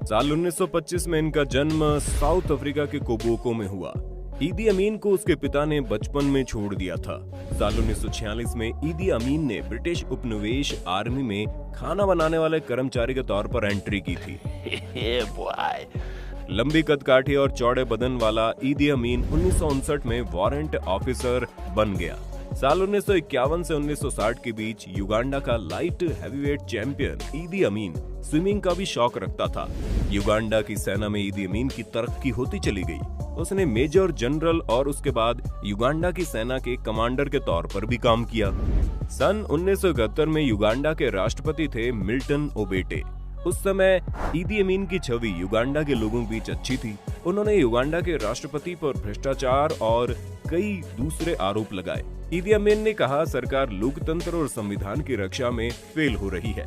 साल 1925 में इनका जन्म साउथ अफ्रीका के कोबोको में हुआ। ईदी अमीन को उसके पिता ने बचपन में छोड़ दिया था। साल 1946 में ईदी अमीन ने ब्रिटिश उपनिवेश आर्मी में खाना बनाने वाले कर्मचारी के तौर पर एंट्री की थी। लंबी कदकाठी और चौड़े बदन वाला ईदी अमीन 1959 में वारंट ऑफिसर बन गया। साल 1951 से 1960 के बीच युगांडा का लाइट हैवीवेट चैंपियन ईदी अमीन स्विमिंग का भी शौक रखता था। युगांडा की सेना में ईदी अमीन की तरक्की होती चली गई। उसने मेजर जनरल और उसके बाद युगांडा की सेना के कमांडर के तौर पर भी काम किया। सन 1971 में युगांडा के राष्ट्रपति थे मिल्टन ओबेटे। उस समय ईदी अमीन की छवि युगांडा के लोगों के बीच अच्छी थी। उन्होंने युगांडा के राष्ट्रपति पर भ्रष्टाचार और कई दूसरे आरोप लगाए। ईदी अमीन ने कहा, सरकार लोकतंत्र और संविधान की रक्षा में फेल हो रही है।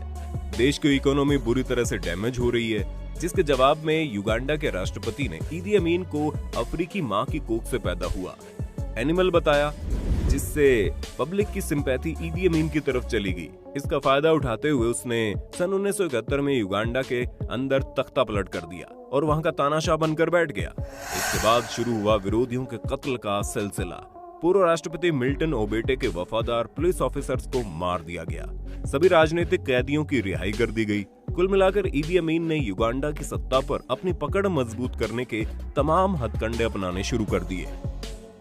देश की इकोनॉमी बुरी तरह से डैमेज हो रही है। जिसके जवाब में युगांडा के राष्ट्रपति ने ईदी अमीन को अफ्रीकी मां की कोख से पैदा हुआ एनिमल बताया, जिससे पब्लिक की सिंपैथी ईदी अमीन की तरफ चली गई। इसका फायदा उठाते हुए उसने सन 1971 में युगांडा के अंदर तख्ता पलट कर दिया और वहां का तानाशाह बनकर बैठ गया। इसके बाद शुरू हुआ विरोधियों के कत्ल का सिलसिला। पूर्व राष्ट्रपति मिल्टन ओबेटे के वफादार पुलिस ऑफिसर्स को मार दिया गया। सभी राजनीतिक कैदियों की रिहाई कर दी गई। कुल मिलाकर ईदी अमीन ने युगांडा की सत्ता पर अपनी पकड़ मजबूत करने के तमाम हथकंडे अपनाने शुरू कर दिए।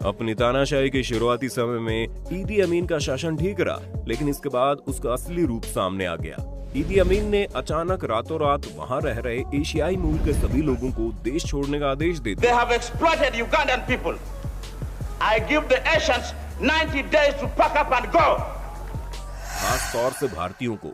अपनी तानाशाही के शुरुआती समय में ईदी अमीन का शासन ठीक रहा, लेकिन इसके बाद उसका असली रूप सामने आ गया। ईदी अमीन ने अचानक रातों रात वहां रह रहे एशियाई मूल के सभी लोगों को देश छोड़ने का आदेश दे दिया। They have exploited Ugandan people. I give the Asians 90 days to pack up and go. खास तौर से भारतीयों को।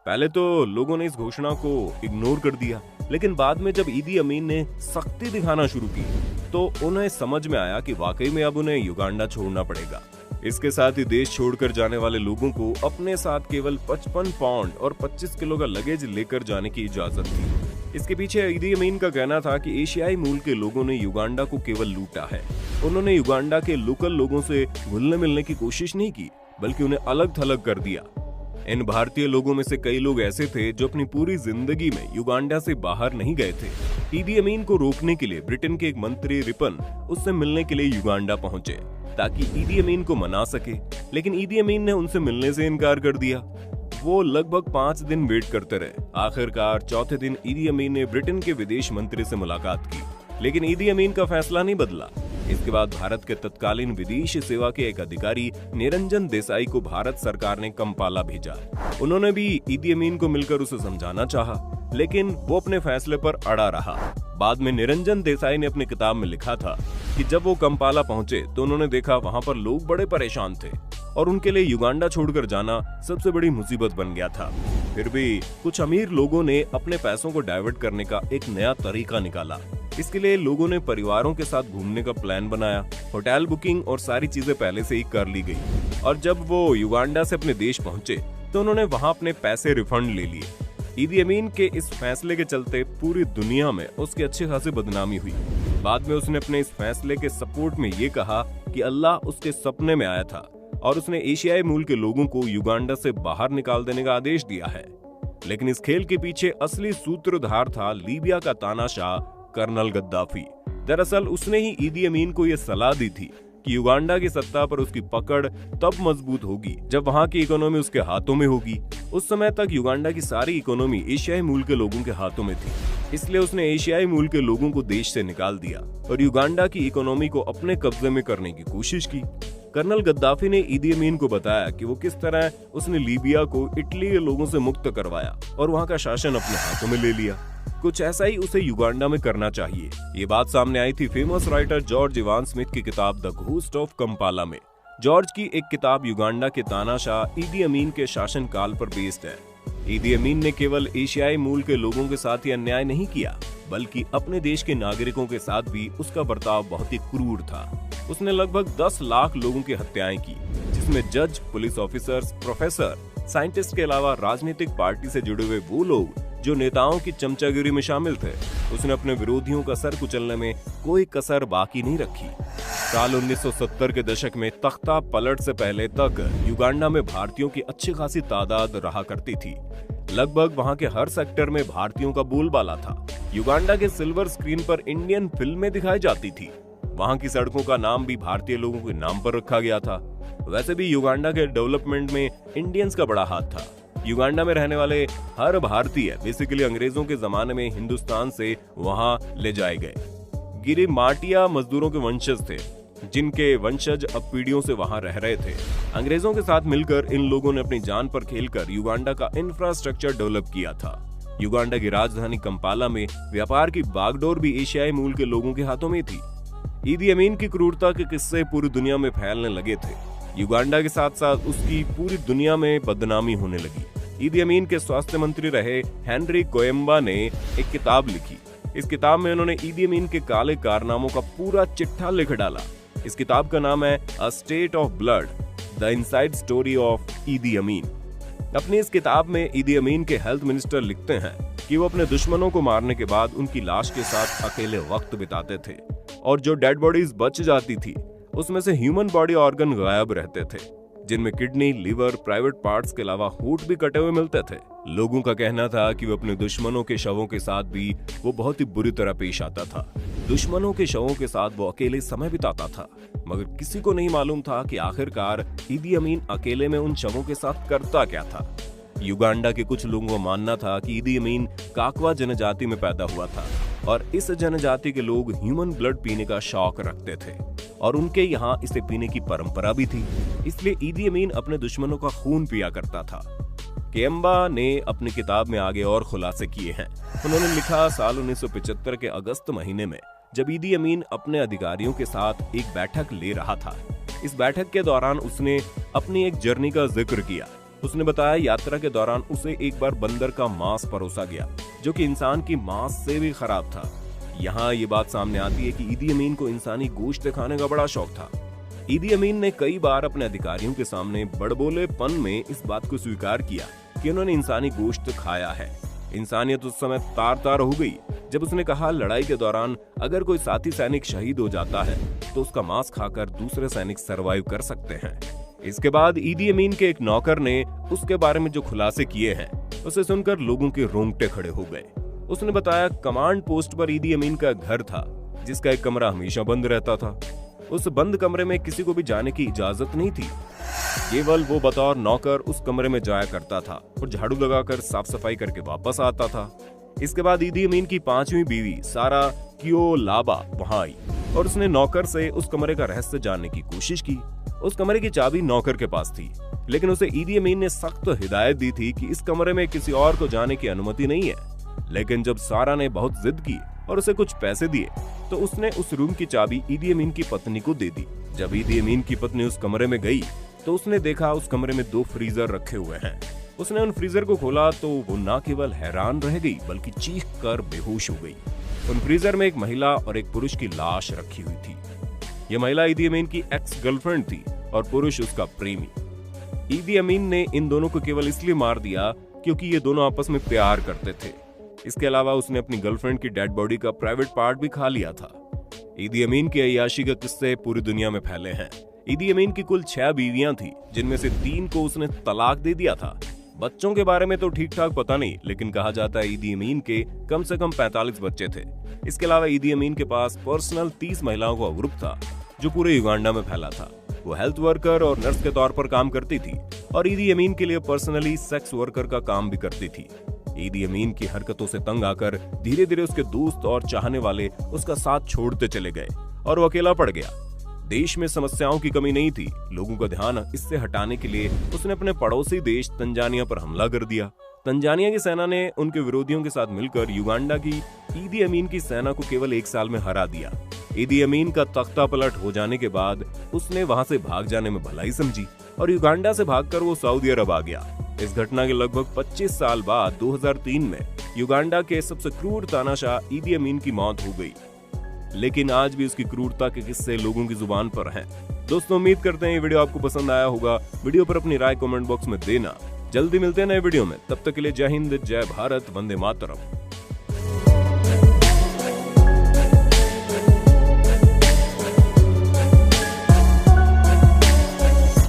पहले तो लोगों ने इस घोषणा को इग्नोर कर दिया, लेकिन बाद में जब ईदी अमीन ने सख्ती दिखाना शुरू की तो उन्हें समझ में आया कि वाकई में अब उन्हें युगांडा छोड़ना पड़ेगा। इसके साथ ही देश छोड़कर जाने वाले लोगों को अपने साथ केवल 55 पाउंड और 25 किलो का लगेज लेकर जाने की इजाजत थी। इसके पीछे ईदी अमीन का कहना था कि एशियाई मूल के लोगों ने युगांडा को केवल लूटा है। उन्होंने युगांडा के लोकल लोगों से घुलने मिलने की कोशिश नहीं की, बल्कि उन्हें अलग थलग कर दिया। इन भारतीय लोगों में से कई लोग ऐसे थे जो अपनी पूरी जिंदगी में युगांडा से बाहर नहीं गए थे। ईदी अमीन को रोकने के लिए ब्रिटेन के एक मंत्री रिपन उससे मिलने के लिए युगांडा पहुंचे ताकि ईदी अमीन को मना सके, लेकिन ईदी अमीन ने उनसे मिलने से इनकार कर दिया। वो लगभग 5 दिन वेट करते रहे। आखिरकार चौथे दिन ईदी अमीन ने ब्रिटेन के विदेश मंत्री से मुलाकात की, लेकिन ईदी अमीन का फैसला नहीं बदला। इसके बाद भारत के तत्कालीन विदेश सेवा के एक अधिकारी निरंजन देसाई को भारत सरकार ने कंपाला भेजा। उन्होंने भी ईदी अमीन को मिलकर उसे समझाना चाहा, लेकिन वो अपने फैसले पर अड़ा रहा। बाद में निरंजन देसाई ने अपनी किताब में लिखा था कि जब वो कंपाला पहुंचे तो उन्होंने देखा वहां पर लोग बड़े परेशान थे और उनके लिए युगांडा छोड़कर जाना सबसे बड़ी मुसीबत बन गया था। फिर भी कुछ अमीर लोगों ने अपने पैसों को डाइवर्ट करने का एक नया तरीका निकाला। इसके लिए लोगों ने परिवारों के साथ घूमने का प्लान बनाया। होटल बुकिंग और सारी चीजें पहले से ही कर ली गई और जब वो युगांडा से अपने देश पहुंचे तो उन्होंने वहां अपने पैसे रिफंड ले लिए। ईदी अमीन के इस फैसले के चलते पूरी दुनिया में उसकी अच्छी खासी बदनामी हुई। बाद में उसने अपने इस फैसले के सपोर्ट में ये कहा कि अल्लाह उसके सपने में आया था और उसने एशियाई मूल के लोगों को युगांडा से बाहर निकाल देने का आदेश दिया है। लेकिन इस खेल के पीछे असली सूत्रधार था लीबिया का तानाशाह कर्नल गद्दाफी। दरअसल उसने ही ईदी अमीन को यह सलाह दी थी कि युगांडा की सत्ता पर उसकी पकड़ तब मजबूत होगी जब वहां की इकोनॉमी उसके हाथों में होगी। उस समय तक युगांडा की सारी इकोनॉमी एशियाई मूल के लोगों के हाथों में थी, इसलिए उसने एशियाई मूल के लोगों को देश से निकाल दिया और युगांडा की इकोनॉमी को अपने कब्जे में करने की कोशिश की। कर्नल गद्दाफी ने ईदी अमीन को बताया कि वो किस तरह उसने लीबिया को इटली के लोगों से मुक्त करवाया और वहां का शासन अपने हाथों में ले लिया। कुछ ऐसा ही उसे युगांडा में करना चाहिए। ये बात सामने आई थी famous writer George Ivan Smith की किताब द घोस्ट ऑफ कंपाला में। जॉर्ज की एक किताब युगांडा के तानाशाह ईदी अमीन के शासनकाल पर बेस्ड है। ईदी अमीन ने केवल एशियाई मूल के लोगों के साथ ही अन्याय नहीं किया, बल्कि अपने देश के नागरिकों के साथ भी उसका बर्ताव बहुत ही क्रूर था। उसने लगभग 10 लाख लोगों की हत्याएं की, जिसमें जज, पुलिस ऑफिसर्स, प्रोफेसर, साइंटिस्ट के अलावा राजनीतिक पार्टी से जुड़े हुए वो लोग जो नेताओं की चमचागिरी में शामिल थे। उसने अपने विरोधियों का सर कुचलने में कोई कसर बाकी नहीं रखी। साल 1970 के दशक में तख्ता पलट से पहले तक युगांडा में भारतीयों की अच्छी खासी तादाद रहा करती थी। लगभग वहां के हर सेक्टर में भारतीयों का बोलबाला था। युगांडा के सिल्वर स्क्रीन पर इंडियन फिल्में दिखाई जाती थी। वहां की सड़कों का नाम भी भारतीय लोगों के नाम पर रखा गया था। वैसे भी युगांडा के डेवलपमेंट में इंडियंस का बड़ा हाथ था। युगांडा में रहने वाले हर भारतीय बेसिकली अंग्रेजों के जमाने में हिंदुस्तान से वहां ले जाए गए। गिरिमाटिया मजदूरों के वंशज थे, जिनके वंशज अब पीढ़ियों से वहां रह रहे थे। अंग्रेजों के साथ मिलकर इन लोगों ने अपनी जान पर खेलकर युगांडा का इंफ्रास्ट्रक्चर डेवलप किया था। युगांडा की राजधानी कंपाला में व्यापार की बागडोर भी एशियाई मूल के लोगों के हाथों में थी। ईदी अमीन की क्रूरता के किस्से पूरी दुनिया में फैलने लगे थे। युगांडा के साथ साथ उसकी पूरी दुनिया में बदनामी होने लगी। ईदी अमीन के स्वास्थ्य मंत्री रहे हेनरी कोयम्बा ने एक किताब लिखी। इस किताब में उन्होंने ईदी अमीन के काले कारनामों का पूरा चिट्ठा लिख डाला। इस किताब का नाम है a state of blood, the inside story of ईदी अमीन। अपनी इस किताब में ईदी अमीन के हेल्थ मिनिस्टर लिखते हैं कि वो अपने दुश्मनों को मारने के बाद उनकी लाश के साथ अकेले वक्त बिताते थे और जो डेड बॉडीज बच जाती थी उसमें से ह्यूमन बॉडी ऑर्गन गायब रहते थे, जिनमें किडनी, लीवर, प्राइवेट पार्ट्स के अलावा होंठ भी कटे हुए मिलते थे। लोगों का कहना था कि वो अपने दुश्मनों के शवों के साथ भी वो बहुत ही बुरी तरह पेश आता था। दुश्मनों के शवों के साथ वो अकेले समय बिताता था, मगर किसी को नहीं मालूम था कि आखिरकार ईदी अमीन अकेले में उन शवों के साथ करता क्या था। युगांडा के कुछ लोगों का मानना था कि ईदी अमीन काकवा जनजाति में पैदा हुआ था और इस जनजाति के लोग ह्यूमन ब्लड पीने का शौक रखते थे और उनके यहाँ इसे पीने की परंपरा भी थी, इसलिए ईदी अमीन अपने दुश्मनों का खून पिया करता था। केम्बा ने अपनी किताब में आगे और खुलासे किए हैं। उन्होंने लिखा, साल 1975 के अगस्त महीने में जब ईदी अमीन अपने अधिकारियों के साथ एक बैठक ले रहा था, इस बैठक के दौरान उसने अपनी एक जर्नी का जिक्र किया। उसने बताया यात्रा के दौरान उसे एक बार बंदर का मांस परोसा गया, जो कि इंसान की मांस से भी खराब था। यहाँ ये बात सामने आती है कि ईदी अमीन को इंसानी गोश्त खाने का बड़ा शौक था। ईदी अमीन ने कई बार अपने अधिकारियों के सामने बड़बोलेपन में इस बात को स्वीकार किया कि उन्होंने इंसानी गोश्त खाया है। इंसानियत उस समय तार-तार हो गई जब उसने कहा, लड़ाई के दौरान अगर कोई साथी सैनिक शहीद हो जाता है तो उसका मांस खाकर दूसरे सैनिक सरवाइव कर सकते हैं। इसके बाद ईदी अमीन के एक नौकर ने उसके बारे में जो खुलासे किए हैं उसे सुनकर लोगों के रोंगटे खड़े हो गए। उसने बताया, कमांड पोस्ट पर ईदी अमीन का घर था, जिसका एक कमरा हमेशा बंद रहता था। उस बंद कमरे में किसी को भी जाने की इजाजत नहीं थी। केवल वो बतौर नौकर उस कमरे में जाया करता था और झाड़ू लगाकर साफ सफाई करके वापस आता था। इसके बाद ईदी अमीन की 5वीं बीवी सारा कियोलाबा वहां आई और उसने नौकर से उस कमरे का रहस्य जानने की कोशिश की। उस कमरे की चाबी नौकर के पास थी, लेकिन उसे ईदी अमीन ने सख्त हिदायत दी थी कि इस कमरे में किसी और को जाने की अनुमति नहीं है। लेकिन जब सारा ने बहुत जिद की और उसे कुछ पैसे दिए तो उसने उस रूम की चाबी ईदी अमीन की पत्नी को दे दी। जब ईदी अमीन की पत्नी उस कमरे में गई तो उसने देखा उस कमरे में 2 फ्रीजर रखे हुए हैं। उसने उन फ्रीजर को खोला तो वो न केवल हैरान रह गई बल्कि चीख कर बेहोश हो गई। उन फ्रीजर में एक महिला और एक पुरुष की लाश रखी हुई थी। यह महिला ईदी अमीन की एक्स गर्लफ्रेंड थी और पुरुष उसका प्रेमी। ईदी अमीन ने इन दोनों को केवल इसलिए मार दिया क्योंकि ये दोनों आपस में प्यार करते थे। इसके अलावा उसने अपनी गर्लफ्रेंड की डेड बॉडी का प्राइवेट पार्ट भी खा लिया था। ईदी अमीन की अय्याशी के किस्से पूरी दुनिया में फैले हैं। ईदी अमीन की कुल 6 बीवियां थी, जिनमें से 3 को उसने तलाक दे दिया था। बच्चों के बारे में तो ठीक ठाक पता नहीं, लेकिन कहा जाता है ईदी अमीन के कम से कम 45 बच्चे थे। इसके अलावा ईदी अमीन के पास पर्सनल 30 महिलाओं का ग्रुप था जो पूरे युगांडा में फैला था। वो हेल्थ वर्कर और नर्स के तौर पर काम करती थी और ईदी अमीन के लिए पर्सनली सेक्स वर्कर का काम भी करती थी। ईदी अमीन की हरकतों से तंग आकर धीरे धीरे उसके दोस्त और चाहने वाले उसका साथ छोड़ते चले गए और वो अकेला पड़ गया। देश में समस्याओं की कमी नहीं थी। लोगों का ध्यान इससे हटाने के लिए उसने अपने पड़ोसी देश तंजानिया पर हमला कर दिया। तंजानिया की सेना ने उनके विरोधियों के साथ मिलकर युगांडा की ईदी अमीन की सेना को केवल 1 साल में हरा दिया। ईदी अमीन का तख्ता पलट हो जाने के बाद उसने वहां से भाग जाने में भलाई समझी और युगांडा से भागकर वो सऊदी अरब आ गया। इस घटना के लगभग 25 साल बाद 2003 में युगांडा के सबसे क्रूर तानाशाह ईदी अमीन की मौत हो गई, लेकिन आज भी उसकी क्रूरता के किस्से लोगों की जुबान पर हैं। दोस्तों, उम्मीद करते हैं ये वीडियो आपको पसंद आया होगा। वीडियो पर अपनी राय कमेंट बॉक्स में देना। जल्दी मिलते हैं नए वीडियो में, तब तक के लिए जय हिंद, जय भारत, वंदे मातरम।